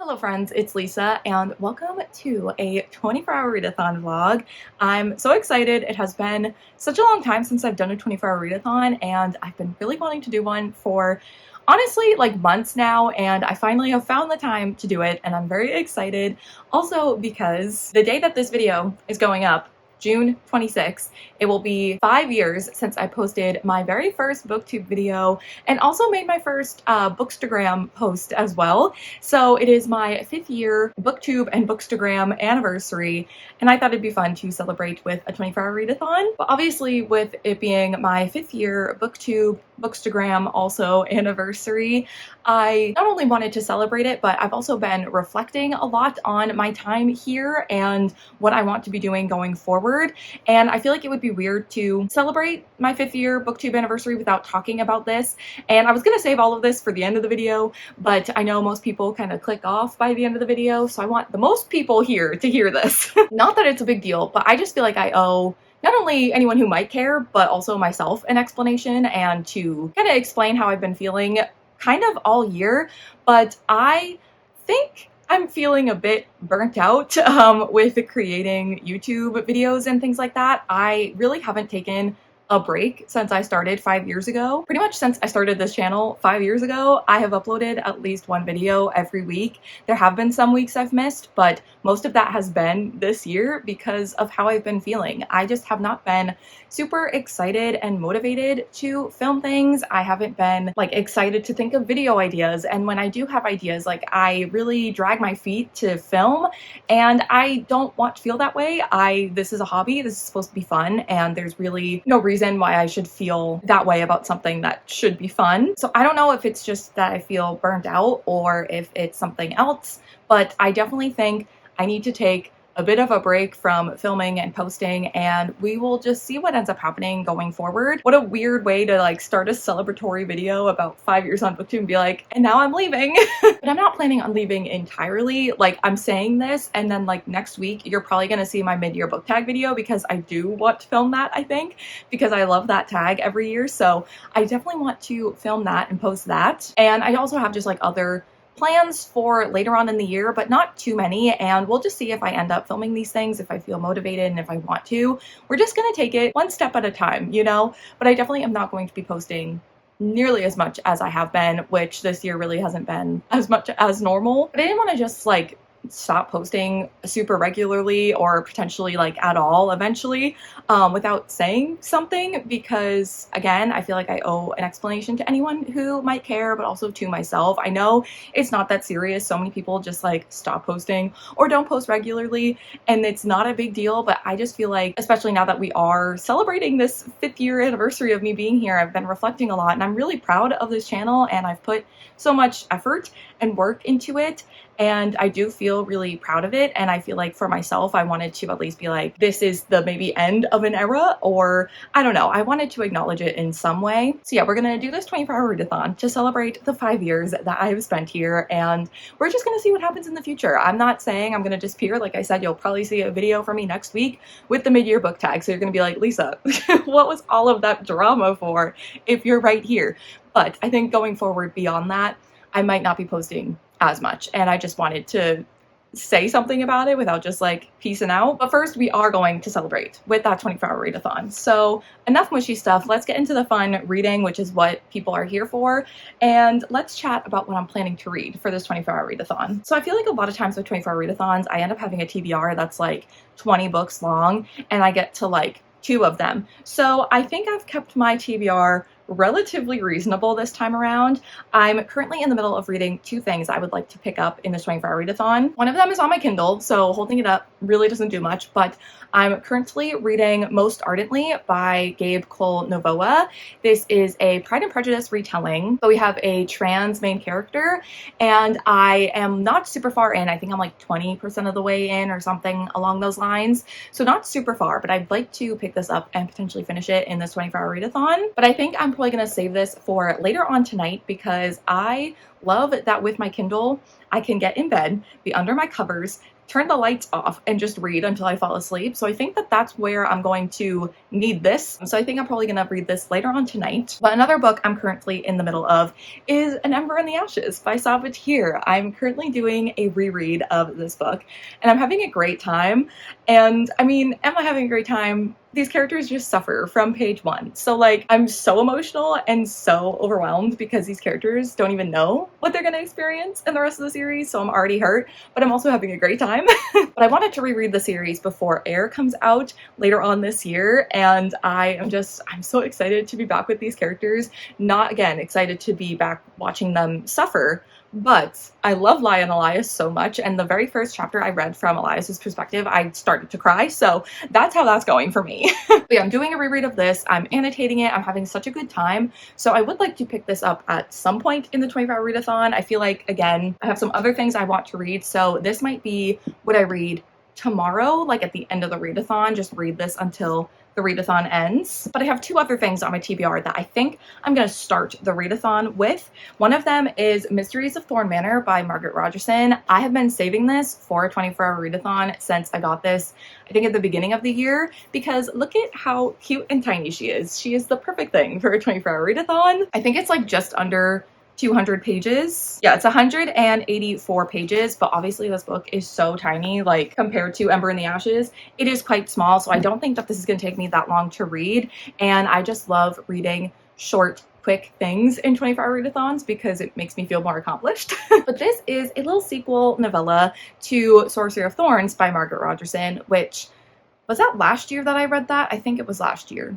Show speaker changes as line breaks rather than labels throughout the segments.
Hello friends, it's Lisa and welcome to a 24-hour readathon vlog. I'm so excited. It has been such a long time since I've done a 24-hour readathon and I've been really wanting to do one for honestly like months now, and I finally have found the time to do it and I'm very excited. Also because the day that this video is going up, June 26th, it will be 5 years since I posted my very first booktube video and also made my first bookstagram post as well. So it is my 5th year booktube and bookstagram anniversary, and I thought it'd be fun to celebrate with a 24-hour readathon. But obviously with it being my 5th year booktube, bookstagram also anniversary, I not only wanted to celebrate it, but I've also been reflecting a lot on my time here and what I want to be doing going forward. And I feel like it would be weird to celebrate my 5th year booktube anniversary without talking about this. And I was gonna save all of this for the end of the video, but I know most people kind of click off by the end of the video, so I want the most people here to hear this. Not that it's a big deal, but I just feel like I owe not only anyone who might care, but also myself an explanation and to kind of explain how I've been feeling kind of all year. But I think I'm feeling a bit burnt out with creating YouTube videos and things like that. I really haven't taken a break since I started 5 years ago. Pretty much since I started this channel 5 years ago, I have uploaded at least one video every week. There have been some weeks I've missed, but most of that has been this year because of how I've been feeling. I just have not been super excited and motivated to film things. I haven't been like excited to think of video ideas, and when I do have ideas, like I really drag my feet to film, and I don't want to feel that way. This is a hobby, this is supposed to be fun, and there's really no reason why I should feel that way about something that should be fun. So I don't know if it's just that I feel burnt out or if it's something else, but I definitely think I need to take a bit of a break from filming and posting, and we will just see what ends up happening going forward. What a weird way to like start a celebratory video about 5 years on booktube and be like, and now I'm leaving. But I'm not planning on leaving entirely. Like, I'm saying this and then like next week you're probably gonna see my mid-year book tag video because I do want to film that, I think, because I love that tag every year. So I definitely want to film that and post that. And I also have just like other plans for later on in the year, but not too many, and we'll just see if I end up filming these things, if I feel motivated and if I want to. We're just gonna take it one step at a time, you know? But I definitely am not going to be posting nearly as much as I have been, which this year really hasn't been as much as normal. But I didn't want to just like stop posting super regularly or potentially like at all eventually without saying something, because again, I feel like I owe an explanation to anyone who might care, but also to myself. I know it's not that serious. So many people just like stop posting or don't post regularly, and it's not a big deal, but I just feel like, especially now that we are celebrating this 5th year anniversary of me being here, I've been reflecting a lot and I'm really proud of this channel, and I've put so much effort and work into it, and I do feel really proud of it. And I feel like for myself, I wanted to at least be like, this is the maybe end of an era, or I don't know, I wanted to acknowledge it in some way. So yeah, we're gonna do this 24-hour readathon to celebrate the 5 years that I've spent here, and we're just gonna see what happens in the future. I'm not saying I'm gonna disappear. Like I said, you'll probably see a video from me next week with the mid-year book tag, so you're gonna be like, Lisa, what was all of that drama for if you're right here? But I think going forward beyond that, I might not be posting as much, and I just wanted to say something about it without just like peacing out. But first, we are going to celebrate with that 24-hour readathon. So enough mushy stuff, let's get into the fun reading, which is what people are here for, and let's chat about what I'm planning to read for this 24-hour readathon. So I feel like a lot of times with 24-hour readathons, I end up having a TBR that's like 20 books long, and I get to like 2 of them. So I think I've kept my TBR relatively reasonable this time around. I'm currently in the middle of reading 2 things I would like to pick up in this 24-hour readathon. One of them is on my Kindle, so holding it up really doesn't do much, but I'm currently reading Most Ardently by Gabe Cole Novoa. This is a Pride and Prejudice retelling, but we have a trans main character, and I am not super far in. I think I'm like 20% of the way in or something along those lines, so not super far, but I'd like to pick this up and potentially finish it in this 24-hour readathon. But I think I'm probably gonna save this for later on tonight because I love that with my Kindle, I can get in bed, be under my covers, turn the lights off, and just read until I fall asleep. So I think that that's where I'm going to need this. So I think I'm probably gonna read this later on tonight. But another book I'm currently in the middle of is An Ember in the Ashes by Sabatier. I'm currently doing a reread of this book and I'm having a great time. And I mean, am I having a great time? These characters just suffer from page 1. So like, I'm so emotional and so overwhelmed because these characters don't even know what they're gonna experience in the rest of the series, so I'm already hurt, but I'm also having a great time. But I wanted to reread the series before Air comes out later on this year, and I'm so excited to be back with these characters. Not, again, excited to be back watching them suffer, but I love Lia and Elias so much, and the very first chapter I read from Elias's perspective, I started to cry, so that's how that's going for me. But yeah, I'm doing a reread of this, I'm annotating it, I'm having such a good time, so I would like to pick this up at some point in the 24-hour readathon. I feel like, again, I have some other things I want to read, so this might be what I read tomorrow, like at the end of the readathon, just read this until the readathon ends. But I have 2 other things on my TBR that I think I'm gonna start the readathon with. One of them is Mysteries of Thorn Manor by Margaret Rogerson. I have been saving this for a 24-hour readathon since I got this, I think at the beginning of the year, because look at how cute and tiny she is. She is the perfect thing for a 24-hour readathon. I think it's like just under 200 pages. Yeah, it's 184 pages, but obviously this book is so tiny, like compared to Ember in the Ashes. It is quite small, so I don't think that this is gonna take me that long to read, and I just love reading short, quick things in 24-hour readathons because it makes me feel more accomplished. But this is a little sequel novella to Sorcery of Thorns by Margaret Rogerson, which, was that last year that I read that? I think it was last year,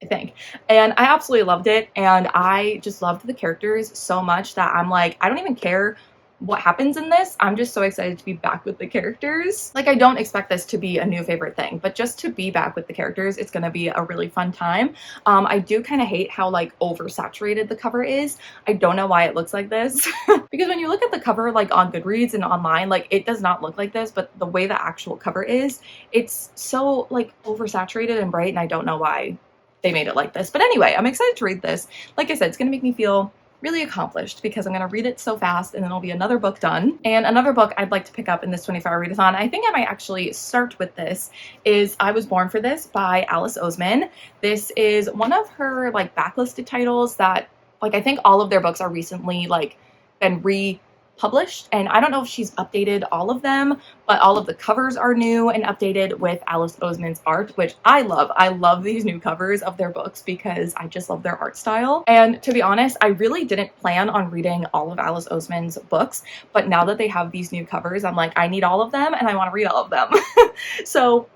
I think. And I absolutely loved it, and I just loved the characters so much that I'm like, I don't even care what happens in this. I'm just so excited to be back with the characters. Like, I don't expect this to be a new favorite thing, but just to be back with the characters, it's gonna be a really fun time. I do kind of hate how like oversaturated the cover is. I don't know why it looks like this because when you look at the cover like on Goodreads and online, like it does not look like this, but the way the actual cover is, it's so like oversaturated and bright, and I don't know why they made it like this. But anyway, I'm excited to read this. Like I said, it's gonna make me feel really accomplished because I'm gonna read it so fast and then it'll be another book done. And another book I'd like to pick up in this 24-hour readathon, I think I might actually start with this, is I Was Born for This by Alice Oseman. This is one of her like backlisted titles that, like, I think all of their books are recently like been republished, and I don't know if she's updated all of them, but all of the covers are new and updated with Alice Oseman's art, which I love. I love these new covers of their books because I just love their art style. And to be honest, I really didn't plan on reading all of Alice Oseman's books, but now that they have these new covers, I'm like, I need all of them and I want to read all of them. So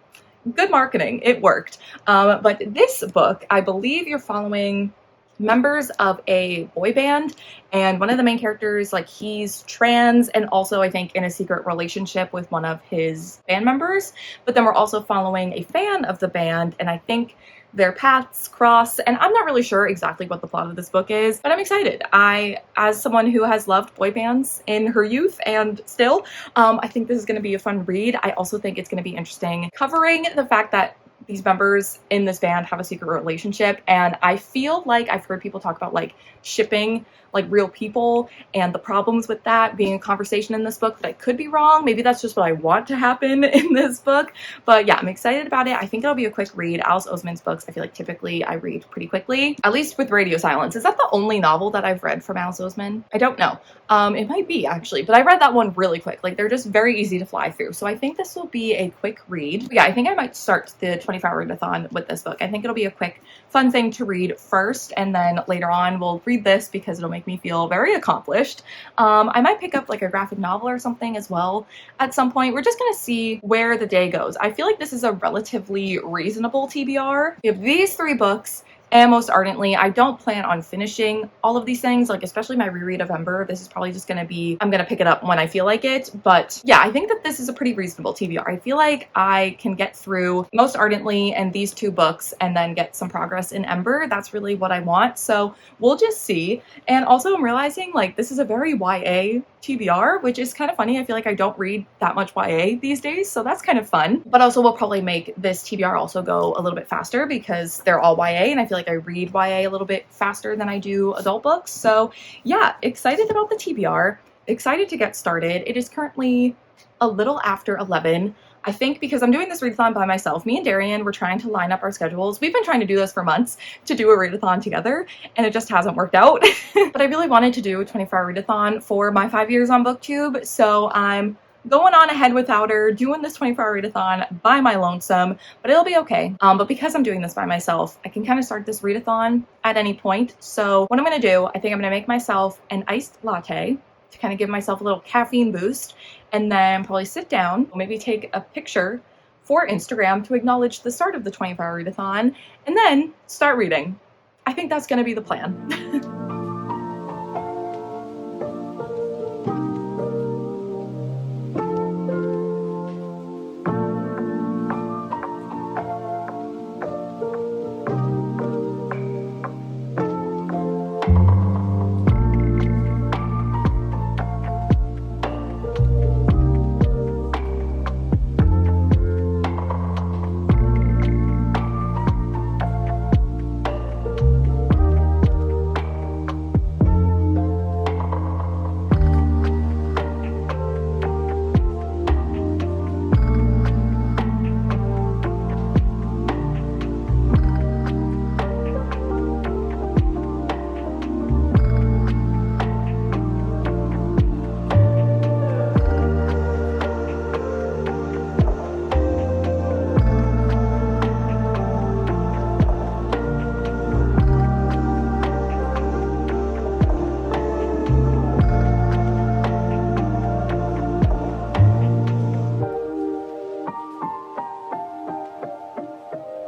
good marketing, it worked. But this book, I believe you're following members of a boy band, and one of the main characters, like, he's trans and also I think in a secret relationship with one of his band members, but then we're also following a fan of the band, and I think their paths cross, and I'm not really sure exactly what the plot of this book is, but I'm excited. As someone who has loved boy bands in her youth and still, I think this is going to be a fun read. I also think it's going to be interesting covering the fact that these members in this band have a secret relationship, and I feel like I've heard people talk about like shipping like real people and the problems with that being a conversation in this book, but I could be wrong. Maybe that's just what I want to happen in this book. But yeah, I'm excited about it. I think it'll be a quick read. Alice Oseman's books, I feel like typically I read pretty quickly, at least with Radio Silence. Is that the only novel that I've read from Alice Oseman? I don't know. It might be actually, but I read that one really quick. Like, they're just very easy to fly through. So I think this will be a quick read. But yeah, I think I might start the 24-hour readathon with this book. I think it'll be a quick, fun thing to read first, and then later on we'll read this because it'll make me feel very accomplished. I might pick up like a graphic novel or something as well at some point. We're just gonna see where the day goes. I feel like this is a relatively reasonable TBR. We have these 3 books and Most Ardently. I don't plan on finishing all of these things, like especially my reread of Ember. This is probably just gonna be, I'm gonna pick it up when I feel like it. But yeah, I think that this is a pretty reasonable TBR. I feel like I can get through Most Ardently and these 2 books and then get some progress in Ember. That's really what I want. So we'll just see. And also I'm realizing like this is a very YA TBR, which is kind of funny. I feel like I don't read that much YA these days, so that's kind of fun. But also we'll probably make this TBR also go a little bit faster because they're all YA, and I feel like like I read YA a little bit faster than I do adult books. So yeah, excited about the TBR, excited to get started. It is currently a little after 11. I think because I'm doing this readathon by myself, me and Darian, we're trying to line up our schedules. We've been trying to do this for months, to do a readathon together, and it just hasn't worked out. But I really wanted to do a 24-hour readathon for my 5 years on booktube, so I'm going on ahead without her, doing this 24-hour readathon by my lonesome, but it'll be okay. But because I'm doing this by myself, I can kind of start this readathon at any point. So what I'm gonna do, I think I'm gonna make myself an iced latte to kind of give myself a little caffeine boost, and then probably sit down, maybe take a picture for Instagram to acknowledge the start of the 24-hour readathon, and then start reading. I think that's gonna be the plan.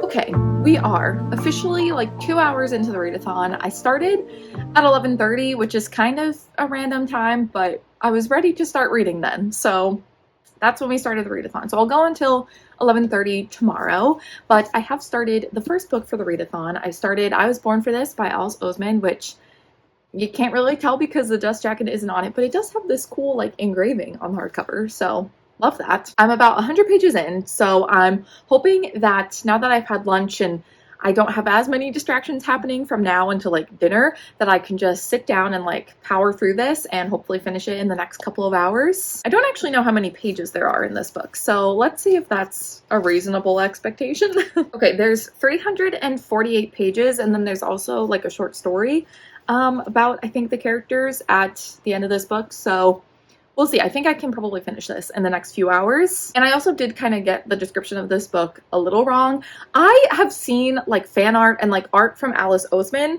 Okay, we are officially like 2 hours into the readathon. I started at 11:30, which is kind of a random time, but I was ready to start reading then. So that's when we started the readathon. So I'll go until 11:30 tomorrow, but I have started the first book for the readathon. I Was Born for This by Alice Oseman, which you can't really tell because the dust jacket isn't on it, but it does have this cool like engraving on the hardcover. So love that. I'm about 100 pages in, so I'm hoping that now that I've had lunch and I don't have as many distractions happening from now until like dinner, that I can just sit down and like power through this and hopefully finish it in the next couple of hours. I don't actually know how many pages there are in this book, so let's see if that's a reasonable expectation. Okay, there's 348 pages, and then there's also like a short story about, I think, the characters at the end of this book, so we'll see. I think I can probably finish this in the next few hours. And I also did kind of get the description of this book a little wrong. I have seen like fan art and like art from Alice Oseman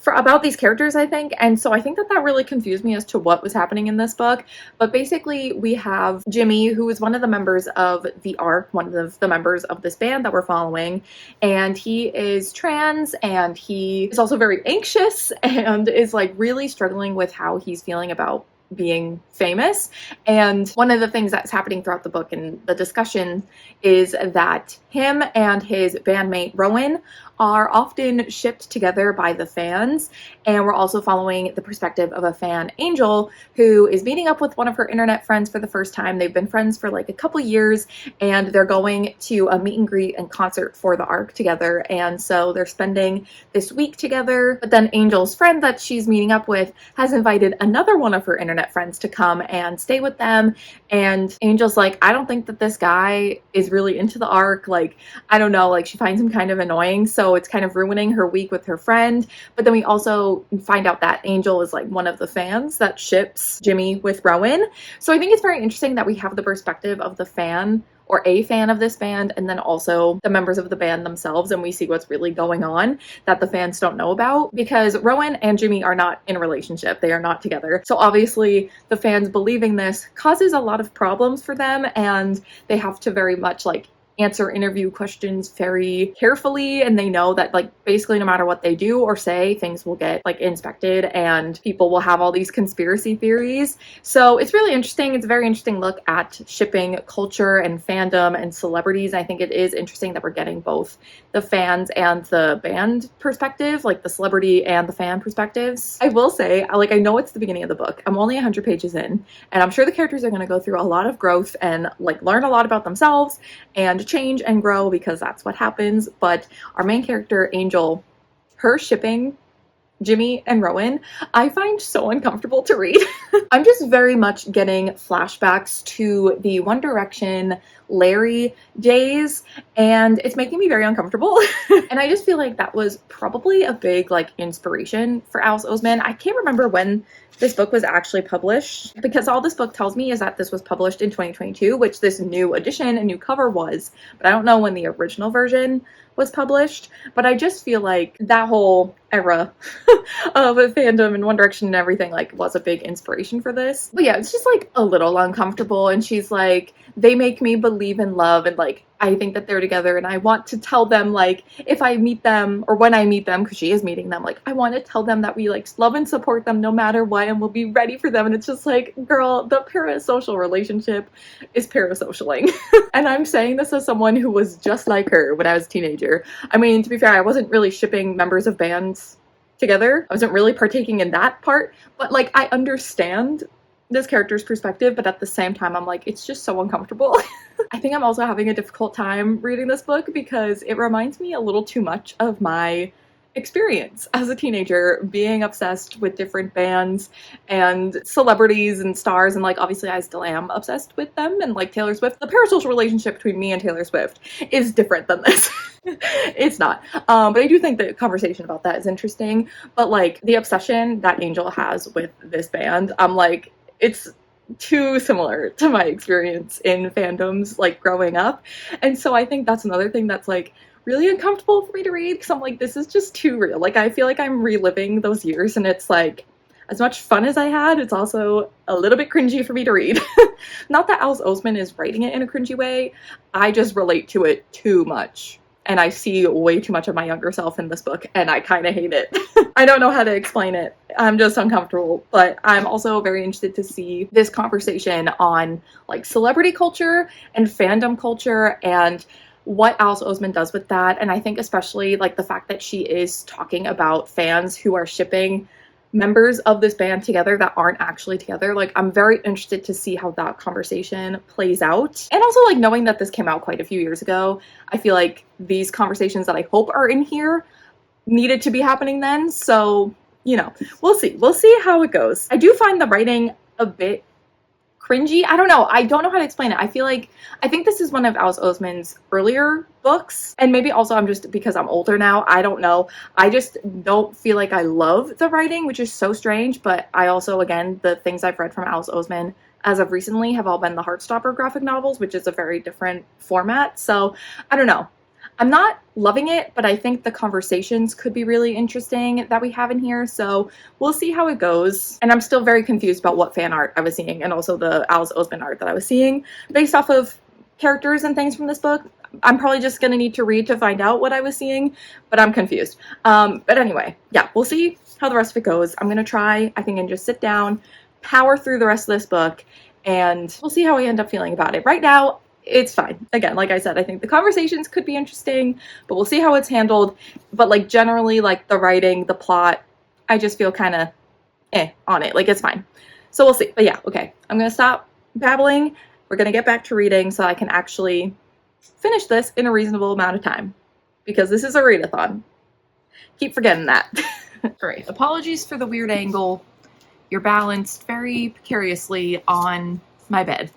about these characters, I think. And so I think that that really confused me as to what was happening in this book. But basically we have Jimmy, who is one of the members of the ARC, one of the members of this band that we're following. And he is trans, and he is also very anxious and is like really struggling with how he's feeling about being famous. And one of the things that's happening throughout the book and the discussion is that him and his bandmate Rowan are often shipped together by the fans, and we're also following the perspective of a fan, Angel, who is meeting up with one of her internet friends for the first time. They've been friends for like a couple years, and they're going to a meet and greet and concert for the ARC together, and so they're spending this week together. But then Angel's friend that she's meeting up with has invited another one of her internet friends to come and stay with them, and Angel's like, I don't think that this guy is really into the ARC, like, I don't know, like she finds him kind of annoying, so it's kind of ruining her week with her friend. But then we also find out that Angel is like one of the fans that ships Jimmy with Rowan. So I think it's very interesting that we have the perspective of the fan, or a fan of this band, and then also the members of the band themselves, and we see what's really going on that the fans don't know about, because Rowan and Jimmy are not in a relationship. They are not together. So obviously the fans believing this causes a lot of problems for them, and they have to very much like answer interview questions very carefully, and they know that like basically no matter what they do or say, things will get like inspected and people will have all these conspiracy theories. So it's really interesting. It's a very interesting look at shipping culture and fandom and celebrities. I think it is interesting that we're getting both the fans and the band perspective, like the celebrity and the fan perspectives. I will say, like, I know it's the beginning of the book. I'm only 100 pages in, and I'm sure the characters are going to go through a lot of growth and like learn a lot about themselves and change and grow, because that's what happens. But our main character, Angel, her shipping Jimmy and Rowan, I find so uncomfortable to read. I'm just very much getting flashbacks to the One Direction Larry days, and it's making me very uncomfortable. And I just feel like that was probably a big like inspiration for Alice Oseman. I can't remember when this book was actually published, because all this book tells me is that this was published in 2022, which this new edition and new cover was, but I don't know when the original version was published. But I just feel like that whole era of fandom and One Direction and everything like was a big inspiration for this. But yeah, it's just like a little uncomfortable, and she's like, they make me believe in love, and like I think that they're together, and I want to tell them, like, if I meet them, or when I meet them, because she is meeting them, like I want to tell them that we like love and support them no matter what, and we'll be ready for them. And it's just like, girl, the parasocial relationship is parasocialing. And I'm saying this as someone who was just like her when I was a teenager. I mean, to be fair, I wasn't really shipping members of bands together. I wasn't really partaking in that part, but like I understand this character's perspective, but at the same time I'm like, it's just so uncomfortable. I think I'm also having a difficult time reading this book because it reminds me a little too much of my experience as a teenager, being obsessed with different bands and celebrities and stars, and like obviously I still am obsessed with them, and like Taylor Swift. The parasocial relationship between me and Taylor Swift is different than this. It's not, but I do think the conversation about that is interesting. But like the obsession that Angel has with this band, I'm like, it's too similar to my experience in fandoms like growing up. And so I think that's another thing that's like really uncomfortable for me to read, because I'm like, this is just too real. Like I feel like I'm reliving those years, and it's like, as much fun as I had, it's also a little bit cringy for me to read. Not that Alice Oseman is writing it in a cringy way, I just relate to it too much. And I see way too much of my younger self in this book, and I kind of hate it. I don't know how to explain it. I'm just uncomfortable. But I'm also very interested to see this conversation on like celebrity culture and fandom culture, and what Alice Oseman does with that. And I think especially like the fact that she is talking about fans who are shipping members of this band together that aren't actually together. Like I'm very interested to see how that conversation plays out. And also like knowing that this came out quite a few years ago, I feel like these conversations that I hope are in here needed to be happening then. So, you know, we'll see how it goes. I do find the writing a bit cringy. I don't know how to explain it. I think this is one of Alice Oseman's earlier books, and maybe also I'm just, because I'm older now, I don't know. I just don't feel like I love the writing, which is so strange. But I also, again, the things I've read from Alice Oseman as of recently have all been the Heartstopper graphic novels, which is a very different format. So I don't know. I'm not loving it, but I think the conversations could be really interesting that we have in here. So we'll see how it goes. And I'm still very confused about what fan art I was seeing, and also the Alice Oseman art that I was seeing based off of characters and things from this book. I'm probably just going to need to read to find out what I was seeing, but I'm confused. But anyway, yeah, we'll see how the rest of it goes. I'm going to try, I think, and just sit down, power through the rest of this book, and we'll see how I end up feeling about it. Right now, it's fine. Again, like I said, I think the conversations could be interesting, but we'll see how it's handled. But like generally, like the writing, the plot, I just feel kind of on it. Like it's fine. So we'll see. But yeah, okay. I'm going to stop babbling. We're going to get back to reading so I can actually finish this in a reasonable amount of time, because this is a readathon. Keep forgetting that. All right. Apologies for the weird angle. You're balanced very precariously on my bed.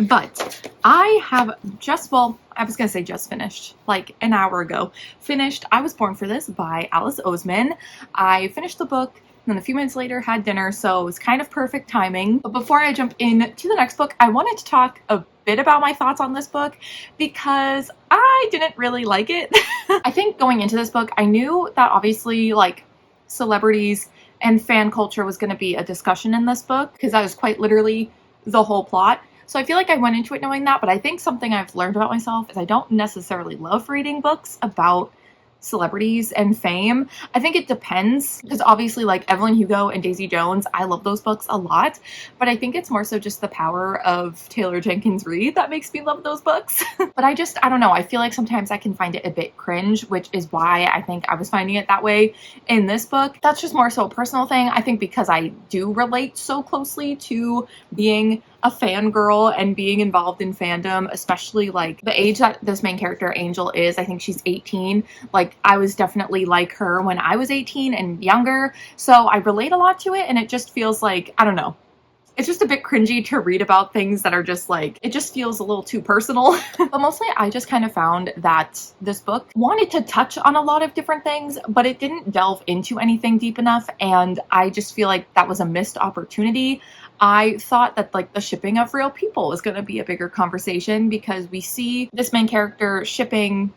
But I have just, well, I was gonna say just finished, like an hour ago, finished I Was Born for This by Alice Oseman. I finished the book, and then a few minutes later had dinner, so it was kind of perfect timing. But before I jump into the next book, I wanted to talk a bit about my thoughts on this book, because I didn't really like it. I think going into this book, I knew that obviously like celebrities and fan culture was going to be a discussion in this book, because that is quite literally the whole plot. So I feel like I went into it knowing that, but I think something I've learned about myself is I don't necessarily love reading books about celebrities and fame. I think it depends, because obviously like Evelyn Hugo and Daisy Jones, I love those books a lot, but I think it's more so just the power of Taylor Jenkins Reid that makes me love those books. But I don't know, I feel like sometimes I can find it a bit cringe, which is why I think I was finding it that way in this book. That's just more so a personal thing. I think because I do relate so closely to being a fangirl and being involved in fandom, especially like the age that this main character Angel is. I think she's 18. Like I was definitely like her when I was 18 and younger, so I relate a lot to it, and it just feels like, I don't know, it's just a bit cringy to read about things that are just like, it just feels a little too personal. But mostly I just kind of found that this book wanted to touch on a lot of different things, but it didn't delve into anything deep enough, and I just feel like that was a missed opportunity. I thought that like the shipping of real people was going to be a bigger conversation, because we see this main character shipping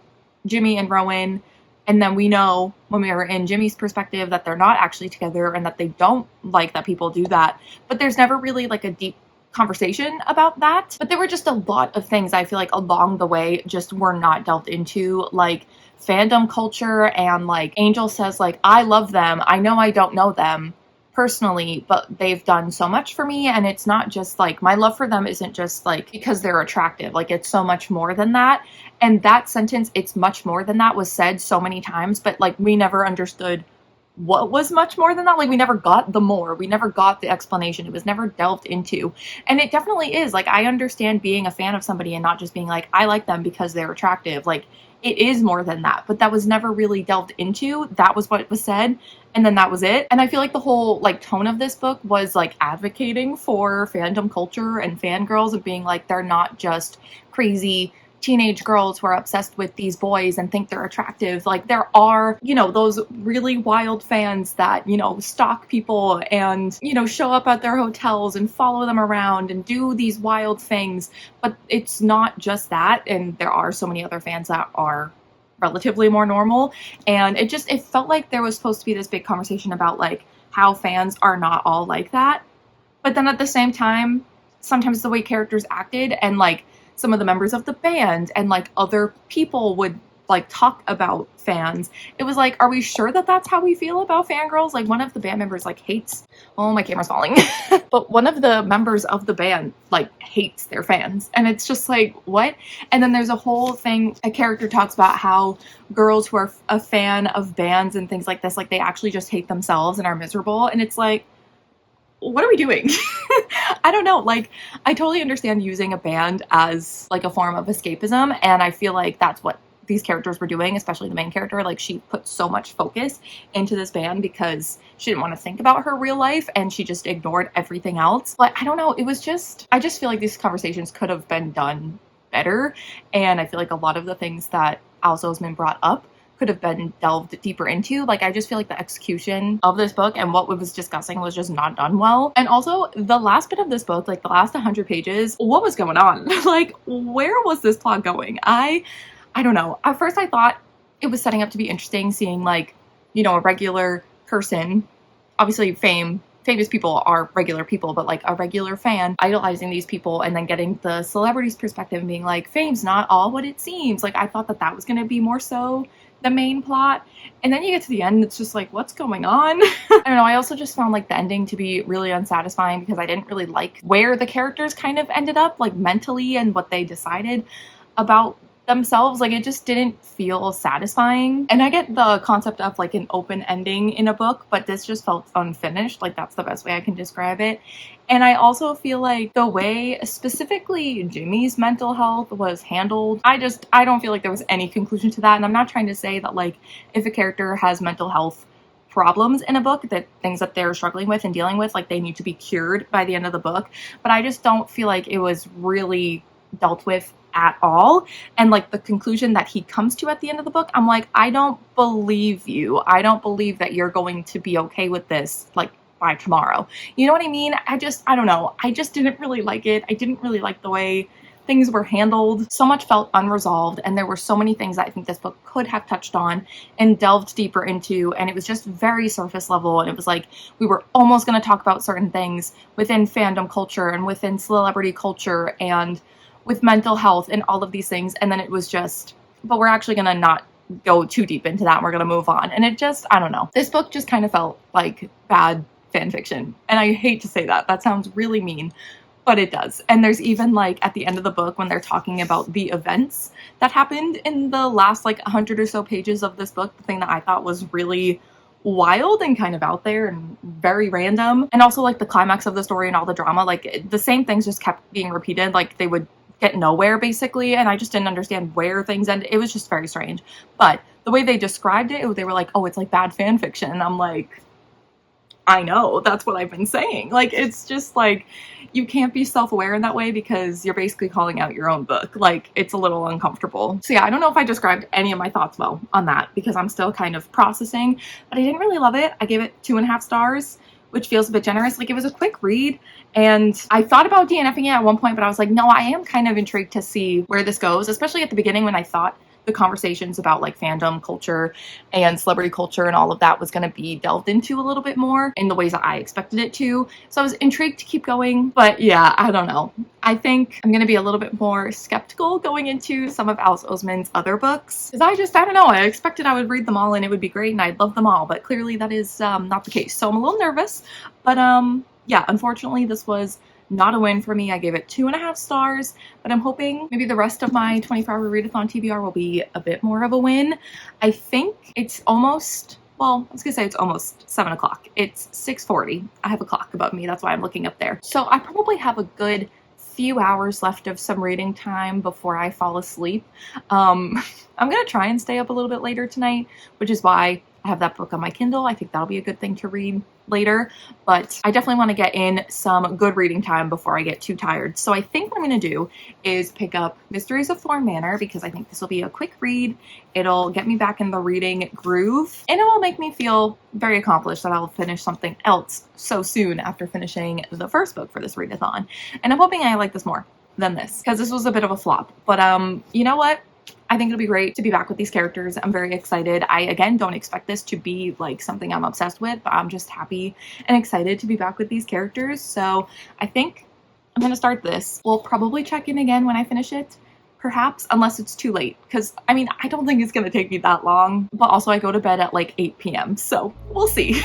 Jimmy and Rowan, and then we know when we are in Jimmy's perspective that they're not actually together and that they don't like that people do that. But there's never really like a deep conversation about that. But there were just a lot of things I feel like along the way just were not delved into, like fandom culture, and like Angel says like, I love them. I know I don't know them personally, but they've done so much for me, and it's not just like, my love for them isn't just like because they're attractive, like it's so much more than that. And that sentence, it's much more than that, was said so many times, but like we never understood what was much more than that. Like we never got the more, we never got the explanation, it was never delved into. And it definitely is like, I understand being a fan of somebody and not just being like, I like them because they're attractive. Like it is more than that, but that was never really delved into. That was what was said, and then that was it. And I feel like the whole like tone of this book was like advocating for fandom culture and fangirls, and being like, they're not just crazy teenage girls who are obsessed with these boys and think they're attractive. Like there are, you know, those really wild fans that, you know, stalk people and, you know, show up at their hotels and follow them around and do these wild things. But it's not just that. And there are so many other fans that are relatively more normal. And it felt like there was supposed to be this big conversation about like how fans are not all like that. But then at the same time, sometimes the way characters acted and like some of the members of the band and like other people would like talk about fans, it was like, are we sure that that's how we feel about fangirls? Like one of the band members like hates, oh my camera's falling, but one of the members of the band like hates their fans, and it's just like, what? And then there's a whole thing, a character talks about how girls who are a fan of bands and things like this, like they actually just hate themselves and are miserable, and it's like, what are we doing? I don't know. Like, I totally understand using a band as like a form of escapism, and I feel like that's what these characters were doing, especially the main character. Like, she put so much focus into this band because she didn't want to think about her real life, and she just ignored everything else. But I don't know, it was just, I just feel like these conversations could have been done better, and I feel like a lot of the things that also has been brought up could have been delved deeper into. Like, I just feel like the execution of this book and what we was discussing was just not done well. And also, the last bit of this book, like the last 100 pages, what was going on? Like, where was this plot going? I don't know. At first, I thought it was setting up to be interesting, seeing, like, you know, a regular person, obviously famous people are regular people, but like a regular fan idolizing these people, and then getting the celebrity's perspective and being like, fame's not all what it seems. Like, I thought that that was going to be more so the main plot, and then you get to the end, it's just like, what's going on? I don't know. I also just found like the ending to be really unsatisfying because I didn't really like where the characters kind of ended up, like mentally, and what they decided about themselves. Like, it just didn't feel satisfying. And I get the concept of like an open ending in a book, but this just felt unfinished. Like, that's the best way I can describe it. And I also feel like the way specifically Jimmy's mental health was handled, I don't feel like there was any conclusion to that. And I'm not trying to say that like if a character has mental health problems in a book, that things that they're struggling with and dealing with, like they need to be cured by the end of the book. But I just don't feel like it was really dealt with at all. And like the conclusion that he comes to at the end of the book, I'm like, I don't believe you. I don't believe that you're going to be okay with this like by tomorrow. You know what I mean? I don't know. I just didn't really like it. I didn't really like the way things were handled. So much felt unresolved, and there were so many things that I think this book could have touched on and delved deeper into, and it was just very surface level. And it was like we were almost going to talk about certain things within fandom culture and within celebrity culture and with mental health and all of these things, and then it was just, but we're actually going to not go too deep into that. We're going to move on. And it just, I don't know. This book just kind of felt like bad fan fiction. And I hate to say that. That sounds really mean, but it does. And there's even like at the end of the book when they're talking about the events that happened in the last like 100 or so pages of this book, the thing that I thought was really wild and kind of out there and very random. And also like the climax of the story and all the drama, like the same things just kept being repeated. Like they would get nowhere basically, and I just didn't understand where things ended. It was just very strange. But the way they described it, they were like, oh, it's like bad fan fiction. And I'm like, I know, that's what I've been saying. Like, it's just like, you can't be self-aware in that way because you're basically calling out your own book. Like, it's a little uncomfortable. So yeah, I don't know if I described any of my thoughts well on that because I'm still kind of processing, but I didn't really love it. I gave it 2.5 stars, which feels a bit generous. Like, it was a quick read, and I thought about DNFing it at one point, but I was like, no, I am kind of intrigued to see where this goes, especially at the beginning when I thought the conversations about like fandom culture and celebrity culture and all of that was going to be delved into a little bit more in the ways that I expected it to. So I was intrigued to keep going, but yeah, I don't know. I think I'm going to be a little bit more skeptical going into some of Alice Oseman's other books because I don't know, I expected I would read them all and it would be great and I'd love them all, but clearly that is not the case. So I'm a little nervous, but yeah, unfortunately this was not a win for me. I gave it 2.5 stars, but I'm hoping maybe the rest of my 24-hour readathon TBR will be a bit more of a win. I think it's almost, well, I was gonna say it's almost 7 o'clock. It's 6:40. I have a clock above me. That's why I'm looking up there. So I probably have a good few hours left of some reading time before I fall asleep. I'm gonna try and stay up a little bit later tonight, which is why I have that book on my Kindle. I think that'll be a good thing to read later, but I definitely want to get in some good reading time before I get too tired. So I think what I'm going to do is pick up Mysteries of Thorn Manor because I think this will be a quick read. It'll get me back in the reading groove and it will make me feel very accomplished that I'll finish something else so soon after finishing the first book for this readathon. And I'm hoping I like this more than this because this was a bit of a flop, but you know what? I think it'll be great to be back with these characters. I'm very excited. I, again, don't expect this to be like something I'm obsessed with, but I'm just happy and excited to be back with these characters. So I think I'm going to start this. We'll probably check in again when I finish it, perhaps, unless it's too late. Because, I mean, I don't think it's going to take me that long. But also I go to bed at like 8 p.m. So we'll see.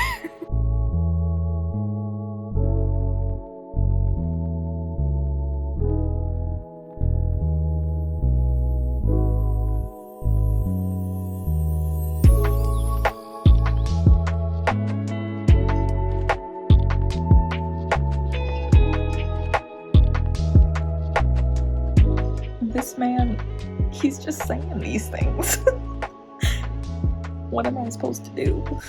This man, he's just saying these things. What am I supposed to do?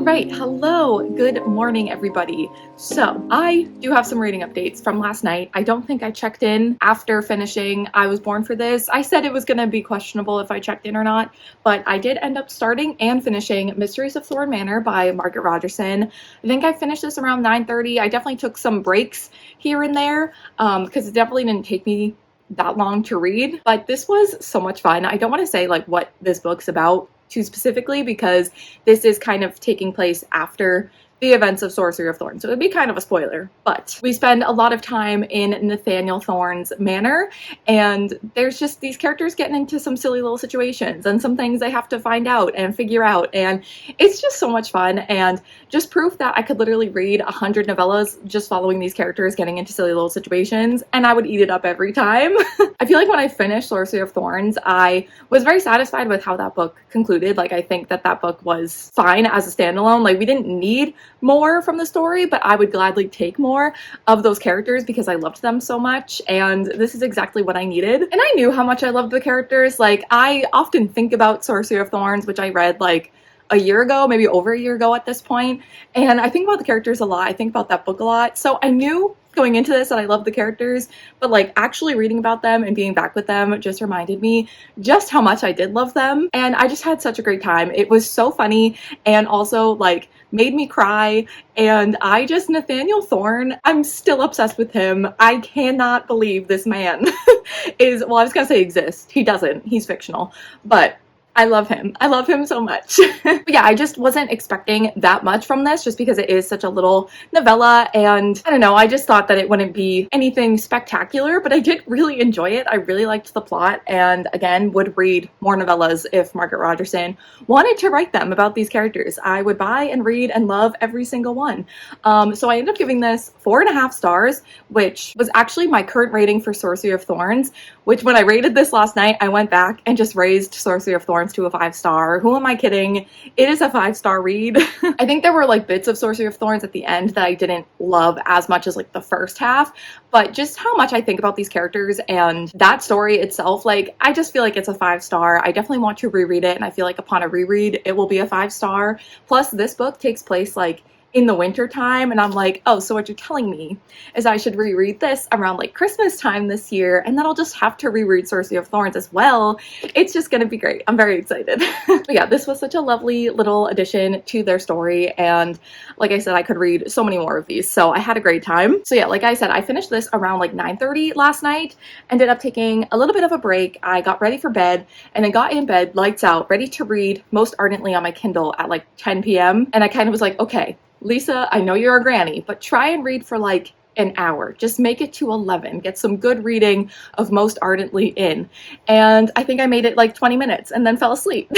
Right, hello, good morning everybody. So I do have some reading updates from last night. I don't think I checked in after finishing I Was Born for This. I said it was going to be questionable if I checked in or not, but I did end up starting and finishing Mysteries of Thorn Manor by Margaret Rogerson. I think I finished this around 9:30. I definitely took some breaks here and there because it definitely didn't take me that long to read, but this was so much fun. I don't want to say like what this book's about too specifically because this is kind of taking place after the events of Sorcery of Thorn, so it would be kind of a spoiler, but we spend a lot of time in Nathaniel Thorne's manor, and there's just these characters getting into some silly little situations and some things they have to find out and figure out, and it's just so much fun and just proof that I could literally read 100 novellas just following these characters getting into silly little situations, and I would eat it up every time. I feel like when I finished Sorcery of Thorns, I was very satisfied with how that book concluded. Like, I think that that book was fine as a standalone. Like, we didn't need more from the story, but I would gladly take more of those characters because I loved them so much, and this is exactly what I needed. And I knew how much I loved the characters. Like, I often think about Sorcery of Thorns, which I read like a year ago, maybe over a year ago at this point, and I think about the characters a lot. I think about that book a lot. So I knew going into this that I loved the characters, but like actually reading about them and being back with them just reminded me just how much I did love them. And I just had such a great time. It was so funny and also like made me cry. And Nathaniel Thorne, I'm still obsessed with him. I cannot believe this man is, well, I was gonna say exists. He doesn't, he's fictional, but I love him. I love him so much. But yeah, I just wasn't expecting that much from this just because it is such a little novella, and I don't know, I just thought that it wouldn't be anything spectacular, but I did really enjoy it. I really liked the plot, and again, would read more novellas if Margaret Rogerson wanted to write them about these characters. I would buy and read and love every single one. So I ended up giving this 4.5 stars, which was actually my current rating for Sorcery of Thorns, which when I rated this last night, I went back and just raised Sorcery of Thorns to a 5-star. Who am I kidding? It is a 5-star read. I think there were like bits of Sorcery of Thorns at the end that I didn't love as much as like the first half, but just how much I think about these characters and that story itself, like I just feel like it's a 5-star. I definitely want to reread it, and I feel like upon a reread it will be a 5-star. Plus this book takes place like in the winter time, and I'm like, oh, so what you're telling me is I should reread this around like Christmas time this year, and then I'll just have to reread Sorcery of Thorns as well. It's just gonna be great. I'm very excited. But yeah, this was such a lovely little addition to their story, and like I said, I could read so many more of these, so I had a great time. So yeah, like I said, I finished this around like 9:30 last night, ended up taking a little bit of a break. I got ready for bed, and then got in bed, lights out, ready to read Most Ardently on my Kindle at like 10 p.m. And I kind of was like, okay, Lisa, I know you're a granny, but try and read for like an hour. Just make it to 11. Get some good reading of Most Ardently in. And I think I made it like 20 minutes and then fell asleep.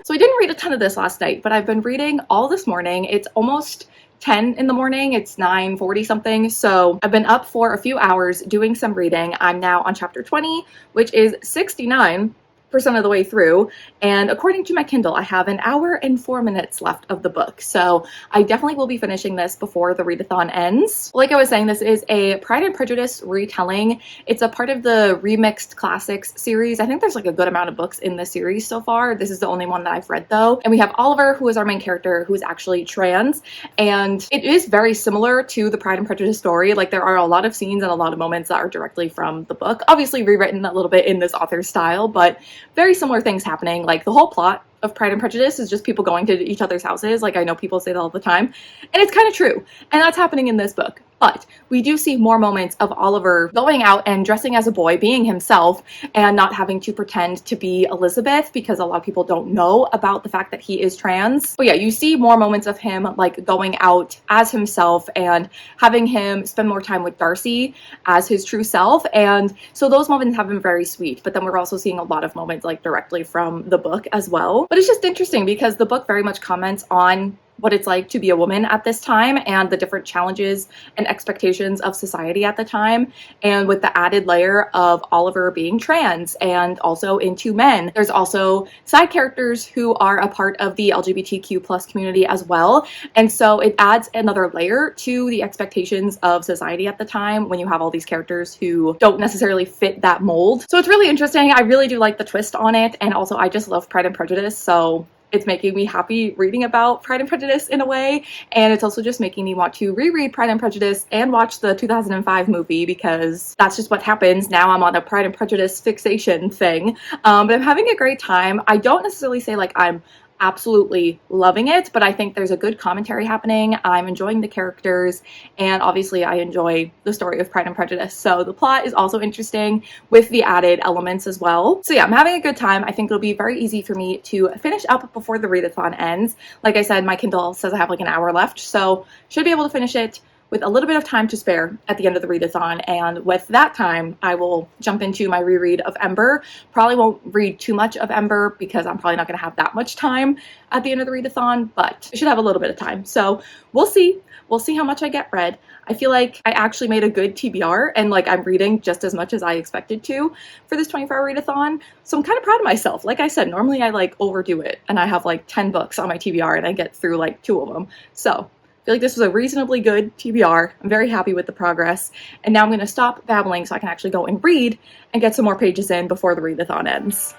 So I didn't read a ton of this last night, but I've been reading all this morning. It's almost 10 in the morning. It's 9:40 something. So I've been up for a few hours doing some reading. I'm now on chapter 20, which is 69% of the way through, and according to my Kindle, I have an hour and 4 minutes left of the book, so I definitely will be finishing this before the readathon ends. Like I was saying, this is a Pride and Prejudice retelling. It's a part of the Remixed Classics series. I think there's like a good amount of books in this series so far. This is the only one that I've read though, and we have Oliver, who is our main character, who is actually trans, and it is very similar to the Pride and Prejudice story. Like there are a lot of scenes and a lot of moments that are directly from the book, obviously rewritten a little bit in this author's style, but very similar things happening. Like the whole plot of Pride and Prejudice is just people going to each other's houses. Like I know people say that all the time, and it's kind of true, and that's happening in this book. But we do see more moments of Oliver going out and dressing as a boy, being himself, and not having to pretend to be Elizabeth, because a lot of people don't know about the fact that he is trans. But yeah, you see more moments of him like going out as himself and having him spend more time with Darcy as his true self. And so those moments have been very sweet, but then we're also seeing a lot of moments like directly from the book as well. But it's just interesting because the book very much comments on what it's like to be a woman at this time and the different challenges and expectations of society at the time, and with the added layer of Oliver being trans and also into men. There's also side characters who are a part of the LGBTQ plus community as well, and so it adds another layer to the expectations of society at the time when you have all these characters who don't necessarily fit that mold. So it's really interesting. I really do like the twist on it, and also I just love Pride and Prejudice, so it's making me happy reading about Pride and Prejudice in a way, and it's also just making me want to reread Pride and Prejudice and watch the 2005 movie, because that's just what happens. Now I'm on a Pride and Prejudice fixation thing, but I'm having a great time. I don't necessarily say like I'm absolutely loving it, but I think there's a good commentary happening. I'm enjoying the characters, and obviously I enjoy the story of Pride and Prejudice, so the plot is also interesting with the added elements as well. So yeah, I'm having a good time. I think it'll be very easy for me to finish up before the readathon ends. Like I said, my Kindle says I have like an hour left, so should be able to finish it with a little bit of time to spare at the end of the readathon, and with that time I will jump into my reread of Ember. Probably won't read too much of Ember because I'm probably not going to have that much time at the end of the readathon, but I should have a little bit of time, so we'll see. We'll see how much I get read. I feel like I actually made a good TBR, and like I'm reading just as much as I expected to for this 24-hour readathon, so I'm kind of proud of myself. Like I said, normally I like overdo it and I have like 10 books on my TBR and I get through like 2 of them, so I feel like this was a reasonably good TBR. I'm very happy with the progress, and now I'm going to stop babbling so I can actually go and read and get some more pages in before the readathon ends.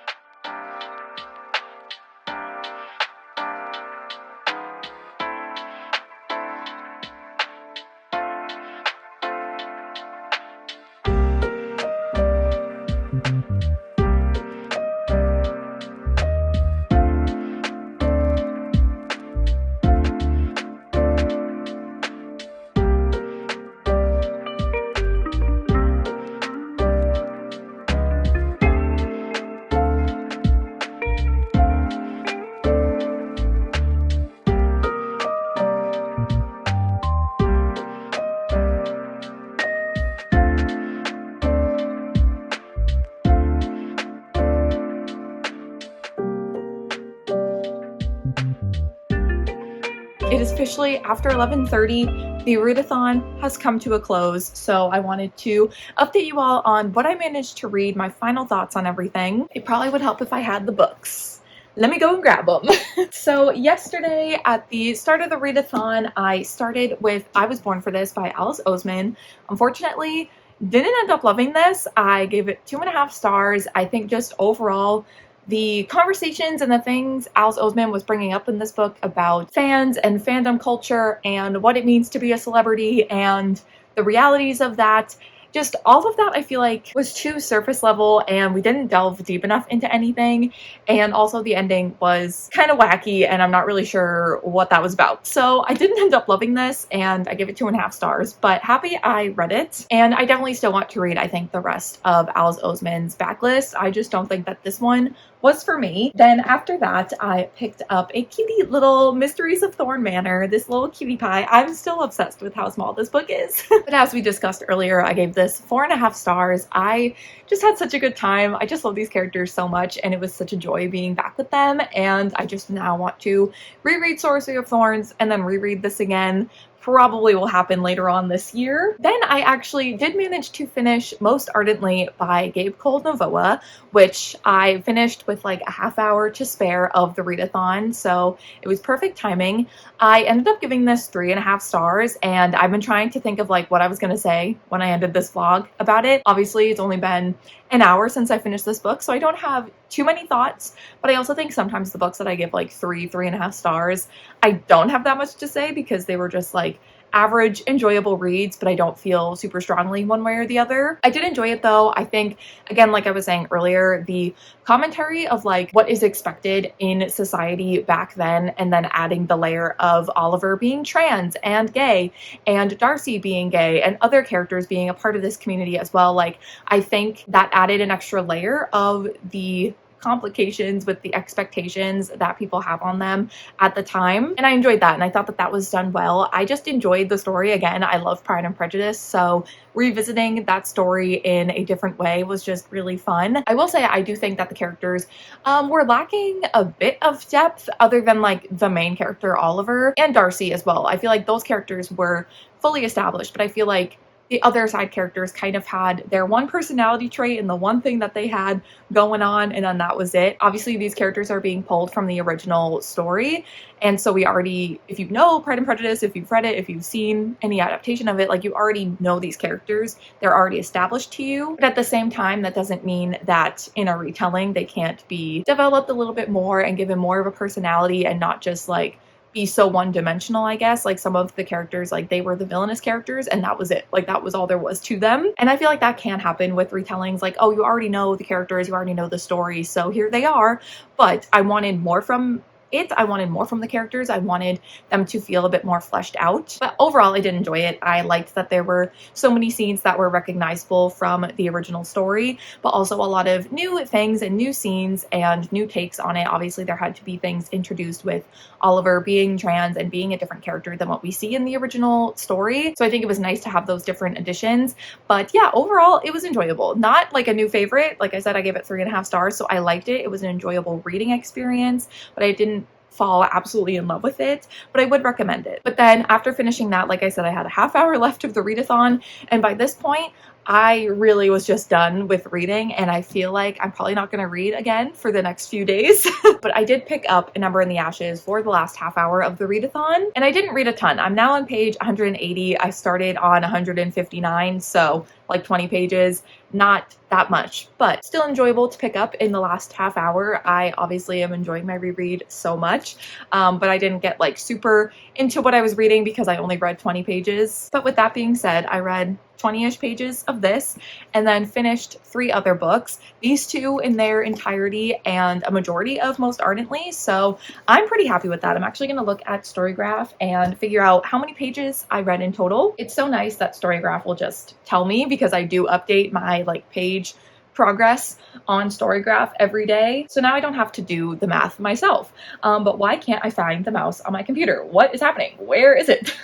It is officially after 11:30. The readathon has come to a close, so I wanted to update you all on what I managed to read, my final thoughts on everything. It probably would help if I had the books. Let me go and grab them. So yesterday at the start of the readathon, I started with I Was Born for This by Alice Oseman. Unfortunately, didn't end up loving this. I gave it 2.5 stars. I think just overall, the conversations and the things Alice Oseman was bringing up in this book about fans and fandom culture and what it means to be a celebrity and the realities of that, just all of that I feel like was too surface level and we didn't delve deep enough into anything. And also the ending was kind of wacky and I'm not really sure what that was about. So I didn't end up loving this and I gave it 2.5 stars, but happy I read it. And I definitely still want to read, I think, the rest of Alice Oseman's backlist. I just don't think that this one was for me. Then after that, I picked up a cutie little Mysteries of Thorn Manor, this little cutie pie. I'm still obsessed with how small this book is. But as we discussed earlier, I gave this 4.5 stars. I just had such a good time. I just love these characters so much and it was such a joy being back with them. And I just now want to reread Sorcery of Thorns and then reread this again. Probably will happen later on this year. Then I actually did manage to finish Most Ardently by Gabe Cole-Novoa, which I finished with like a half hour to spare of the readathon, so it was perfect timing. I ended up giving this 3.5 stars, and I've been trying to think of like what I was gonna say when I ended this vlog about it. Obviously, it's only been an hour since I finished this book, so I don't have too many thoughts, but I also think sometimes the books that I give like 3.5 stars, I don't have that much to say because they were just like average, enjoyable reads, but I don't feel super strongly one way or the other. I did enjoy it though. I think, again, like I was saying earlier, the commentary of like what is expected in society back then, and then adding the layer of Oliver being trans and gay, and Darcy being gay, and other characters being a part of this community as well. Like, I think that added an extra layer of the complications with the expectations that people have on them at the time, and I enjoyed that, and I thought that that was done well. I just enjoyed the story. Again, I love Pride and Prejudice, so revisiting that story in a different way was just really fun. I will say I do think that the characters were lacking a bit of depth other than like the main character Oliver and Darcy as well. I feel like those characters were fully established, but I feel like the other side characters kind of had their one personality trait and the one thing that they had going on, and then that was it. Obviously, these characters are being pulled from the original story, and so we already, if you know Pride and Prejudice, if you've read it, if you've seen any adaptation of it, like you already know these characters, they're already established to you. But at the same time, that doesn't mean that in a retelling they can't be developed a little bit more and given more of a personality and not just like be so one-dimensional, I guess. Like some of the characters, like they were the villainous characters and that was it. Like that was all there was to them. And I feel like that can happen with retellings. Like, oh, you already know the characters, you already know the story, so here they are. But I wanted more from it. I wanted more from the characters. I wanted them to feel a bit more fleshed out. But overall, I did enjoy it. I liked that there were so many scenes that were recognizable from the original story, but also a lot of new things and new scenes and new takes on it. Obviously, there had to be things introduced with Oliver being trans and being a different character than what we see in the original story. So I think it was nice to have those different additions. But yeah, overall, it was enjoyable. Not like a new favorite. Like I said, I gave it 3.5 stars, so I liked it. It was an enjoyable reading experience, but I didn't fall absolutely in love with it, but I would recommend it. But then after finishing that, like I said, I had a half hour left of the readathon, and by this point I really was just done with reading, and I feel like I'm probably not going to read again for the next few days. But I did pick up An Ember in the Ashes for the last half hour of the readathon, and I didn't read a ton. I'm now on page 180. I started on 159, so like 20 pages, not that much, but still enjoyable to pick up in the last half hour. I obviously am enjoying my reread so much, but I didn't get like super into what I was reading because I only read 20 pages. But with that being said, I read 20-ish pages of this, and then finished 3 other books, these 2 in their entirety and a majority of Most Ardently. So I'm pretty happy with that. I'm actually going to look at Storygraph and figure out how many pages I read in total. It's so nice that Storygraph will just tell me, because I do update my page progress on Storygraph every day. So now I don't have to do the math myself. But why can't I find the mouse on my computer? What is happening? Where is it?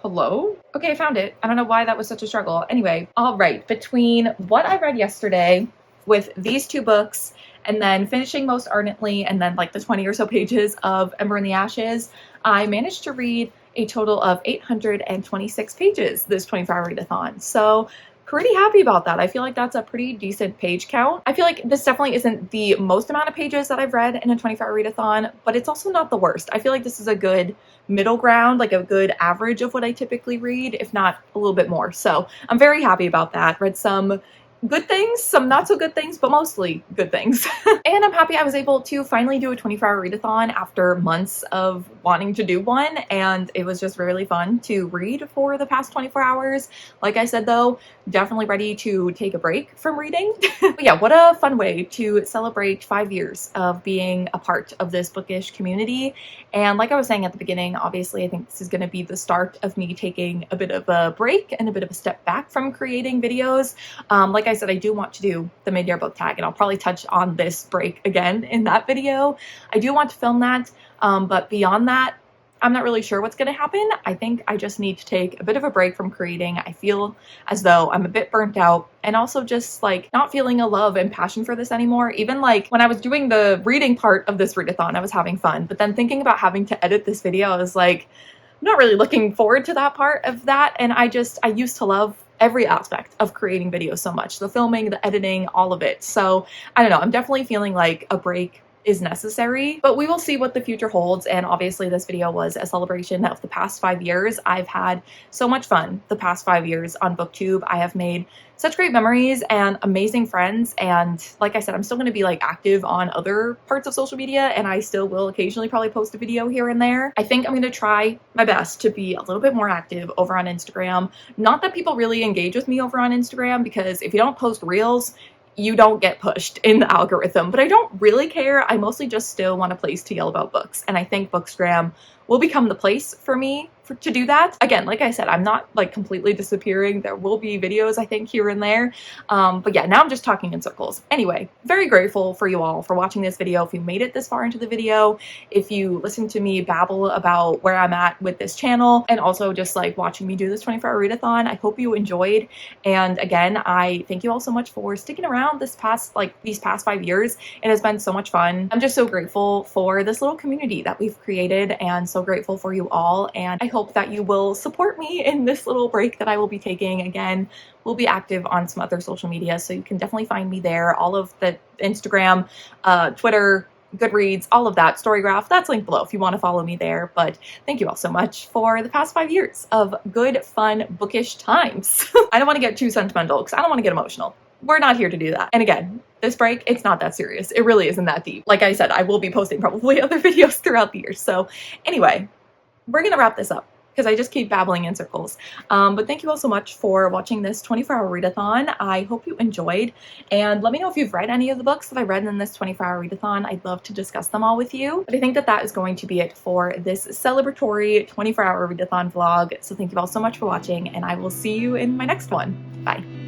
Hello? Okay, I found it. I don't know why that was such a struggle. Anyway, all right, between what I read yesterday with these 2 books and then finishing Most Ardently and then the 20 or so pages of Ember in the Ashes, I managed to read a total of 826 pages this 24-hour readathon. So pretty happy about that. I feel like that's a pretty decent page count. I feel like this definitely isn't the most amount of pages that I've read in a 24-hour readathon, but it's also not the worst. I feel like this is a good middle ground, a good average of what I typically read, if not a little bit more. So I'm very happy about that. Read some good things, some not so good things, but mostly good things. And I'm happy I was able to finally do a 24-hour readathon after months of wanting to do one, and it was just really fun to read for the past 24 hours. Like I said though, definitely ready to take a break from reading. But yeah, what a fun way to celebrate 5 years of being a part of this bookish community. And like I was saying at the beginning, obviously I think this is going to be the start of me taking a bit of a break and a bit of a step back from creating videos. Like I said, I do want to do the mid-year book tag, and I'll probably touch on this break again in that video. I do want to film that, but beyond that, I'm not really sure what's going to happen. I think I just need to take a bit of a break from creating. I feel as though I'm a bit burnt out, and also just not feeling a love and passion for this anymore. Even when I was doing the reading part of this readathon, I was having fun, but then thinking about having to edit this video, I was like, I'm not really looking forward to that part of that. And I used to love every aspect of creating videos so much, the filming, the editing, all of it. So I don't know, I'm definitely feeling like a break is necessary, but we will see what the future holds. And obviously this video was a celebration of the past 5 years. I've had so much fun the past 5 years on booktube. I have made such great memories and amazing friends, and like I said, I'm still going to be active on other parts of social media, and I still will occasionally probably post a video here and there. I think I'm going to try my best to be a little bit more active over on Instagram. Not that people really engage with me over on Instagram, because if you don't post reels, you don't get pushed in the algorithm, but I don't really care. I mostly just still want a place to yell about books, and I think Bookstagram will become the place for me to do that. Again, like I said, I'm not completely disappearing. There will be videos, I think, here and there. But yeah, now I'm just talking in circles. Anyway, very grateful for you all for watching this video. If you made it this far into the video, if you listened to me babble about where I'm at with this channel, and also just watching me do this 24-hour readathon, I hope you enjoyed. And again, I thank you all so much for sticking around these past 5 years. It has been so much fun. I'm just so grateful for this little community that we've created, and so grateful for you all. And I hope that you will support me in this little break that I will be taking. Again, we'll be active on some other social media, so you can definitely find me there. All of the Instagram, Twitter, Goodreads, all of that, Storygraph, that's linked below if you want to follow me there. But thank you all so much for the past 5 years of good, fun, bookish times. I don't want to get too sentimental because I don't want to get emotional. We're not here to do that. And again, this break, it's not that serious. It really isn't that deep. Like I said, I will be posting probably other videos throughout the year. So anyway, we're gonna wrap this up because I just keep babbling in circles. But thank you all so much for watching this 24-hour readathon. I hope you enjoyed, and let me know if you've read any of the books that I read in this 24-hour readathon. I'd love to discuss them all with you. But I think that is going to be it for this celebratory 24-hour readathon vlog. So thank you all so much for watching, and I will see you in my next one. Bye.